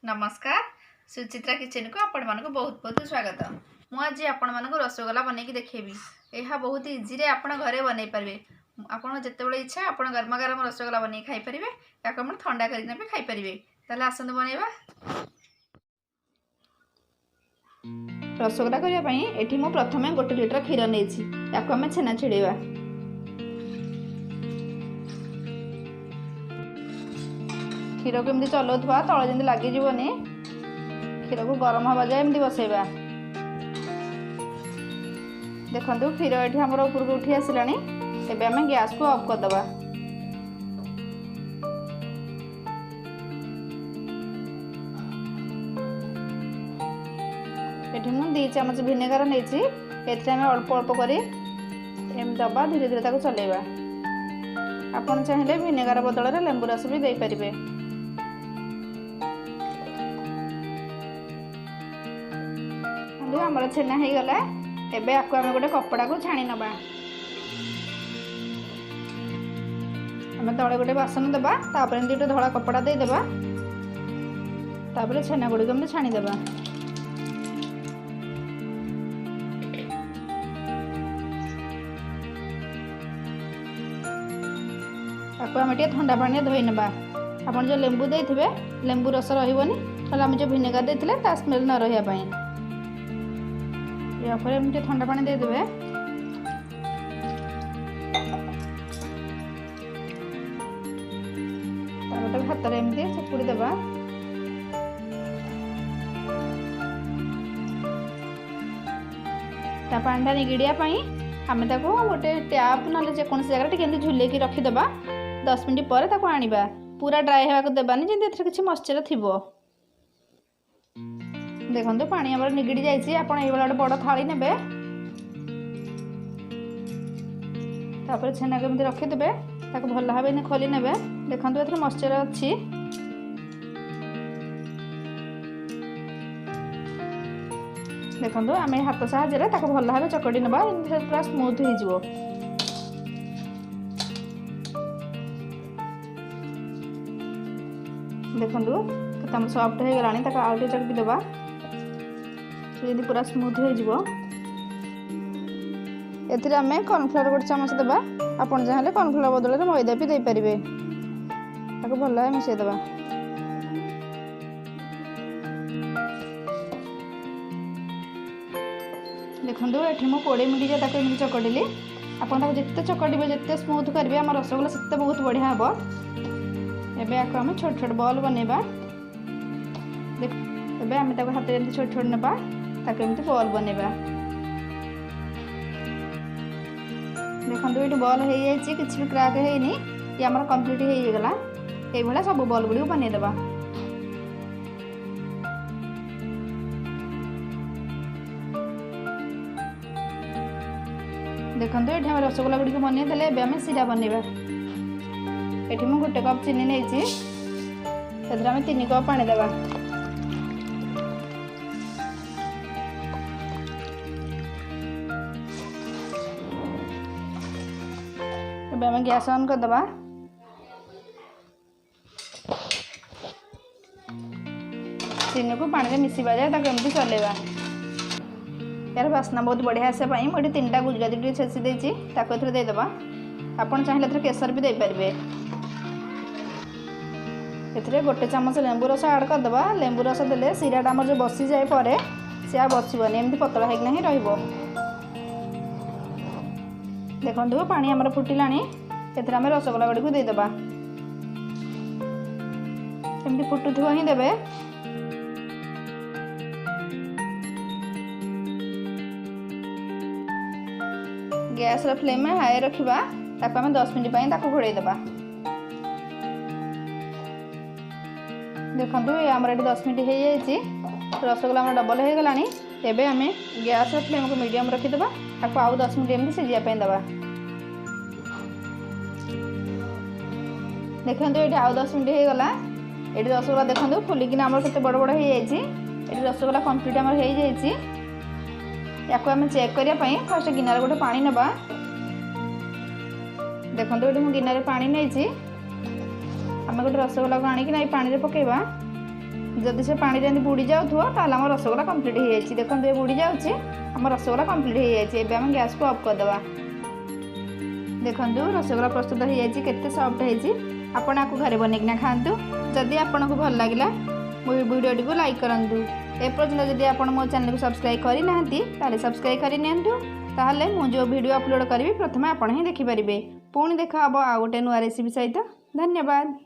नमस्कार सुचित्रा किचन को आपण मानक बहुत बहुत स्वागत। मु आज आपण मानक रसगोला बनै कि देखेबी। यह बहुत इजी रे आपण घरे बनै पारबे। आपण जत्ते बेले इच्छा आपण गरमा गरम रसगोला बनै खाइ परिबे या आपण ठंडा करिना भी खाइ परिबे। ताले आसंद बनैबा। रसगोला करिया पई एठी मु प्रथमे 1 लिटर क्षीर नेछि। याको हम छेना छिड़ेबा। क्षीर को एमती चलाउवा तल जमी लगिजी। क्षीर को गरम हवा जाए एमती बसैबा। देखो क्षीर ये आम ऊपर को उठी आसला। एबे आम गैस को ऑफ करदबा। ये मुझे 2 चामच भिनेगार नहीं अल्प अल्प कर दबा धीरे धीरे ताको चलेबा। आपन चाहिए भिनेगार बदल में लेंबू रस भी दे पारिबे। आमर छेना हो गला। एबे आपको आम गोटे कपड़ा को छाणी नबा। आम तले गोटे बासन दबा तापर गोटे धला कपड़ा दे देबा। तापर छेना गुड़ी को छाणी देबा। आपको आम ठंडा पानी धोई नबा। आपन जो लेंबू देथिबे लेंबू रस रहिबोनी ताले आम जो भिनेगार देथिले ता स्मेल न रहिया पई। या फिर एमती ठंडा पानी दे देबे। तापर हाथ रे एमती चकुड़ी देबा। ता पानी निगिड़िया पई आमे ताको गोटे टैप नले जे कोन से जगह टिके एमती झुले की रखी देबा। 10 मिनट पर ताको आनिबा। पूरा ड्राई होगा को देबानी जे एथरे किछि मॉइस्चर थिबो। देखो पानी आम निगिड़ी जाइए। आप गोटे बड़ थाली ने छेना केमती रखीदे भल भाव खोली ने। देखो ये मॉइस्चर अच्छी। देखो आम हाथ साहाय्य भल भाव चकड़ी नवा पूरा स्मूथ हो। देखो कम सॉफ्ट हो गला। आउ चकटी देवा यदि पूरा स्मूथ हो। एथिरे आमे कॉर्नफ्लोर 1 चामच देबा। आपन चाहे कॉर्नफ्लोर बदल में मैदा भी दे पारिबे। ताको भल भाव मिसई देबा। देखो ये मुझे 20 मिनट जाए ताको चकटिली। आपन जिते चकटे जिते स्मूथ करेंगे आम रसगोला से बहुत बढ़िया हम। एबे आम छोट छोट बॉल बनैबा। एबे आम हाथ में छोट छोट नबा ताको एमती बॉल बनैबा। देखो ये बॉल हो जाए किसी भी क्रैक होनी। ये आम कम्प्लीट हो गला। ये भाया सब बॉल गुड़ी बनईदेबा। देखो ये रसगोला गुड़ी बनईदे। एबे आम सीरा बनैबा। ये मुझे 1 कप चीनी नहीं 3 कप पानी देबा। आम गैस ऑन कर दबा। चीनी को पानी में मिसवा जाए एमती चलेबा। यार बास्ना बहुत बढ़िया आसे मुझे 3टा गुजराती छेची देदेबा। आपड़ चाहिए केसर भी दे पारे। ए 1 चामच लेंबू रस ऐड करदे। लेंबू रस देले सीराटा आम जो बसी जाए पर सी आ बसबनी एमती पतला होना ही रहिबो। देखो पानी आमर फुटिलानी। एथरे आम रसगोला गुड़ी को देदेबा। एमती फुटुथिबो ही देबे। गैस फ्लेम में हाई रखिबा। ताको आम 10 मिनट पई ताको घोड़े देबा। देखो ये आमर 10 मिनट हो जाए। रसगोला आम डबल हो गलानी। एबे आम गैस फ्लेम को मीडियम रखीदेबा। आपको आउ 10 मिनट एमती सिझापी देबा। देखो ये आउ 10 मिनट हो गला। ये रसगोला देखो फुलिकिना आम के बड़ बड़ हो जाए। रसगोला कम्प्लीट आम हो जाए। या आम चेक करने फास्ट गिनार गोटे पानी नबा। देखो ये मुझे गिनारे पानी नहीं। आम गोटे रसगोला को आनिक पानी पकेबा। जदि से पानी रे बुड़ी जाउथो ताले हम रसगोला कंप्लीट हो जाए। देखो ये बुड़ी जाऊँगी आम रसगोला कंप्लीट हो जाए। एबे हम गैस को ऑफ करदे। देखो रसगोला प्रस्तुत हो जाए केते सॉफ्ट है। आपण आपको घरे बनैकिना खातु। जदि आपन को भल लगिला मो वीडियो को लाइक करंतु। एपर्यंत जदि आपण मो चैनल को सब्सक्राइब करि नाहंती ताले सब्सक्राइब करि नियंतु। ताहले मु जो वीडियो अपलोड करी प्रथमे आपण ही देखि परिबे। पुणी देखा हबो आ गोटे नुआ रेसिपी सहित। धन्यवाद।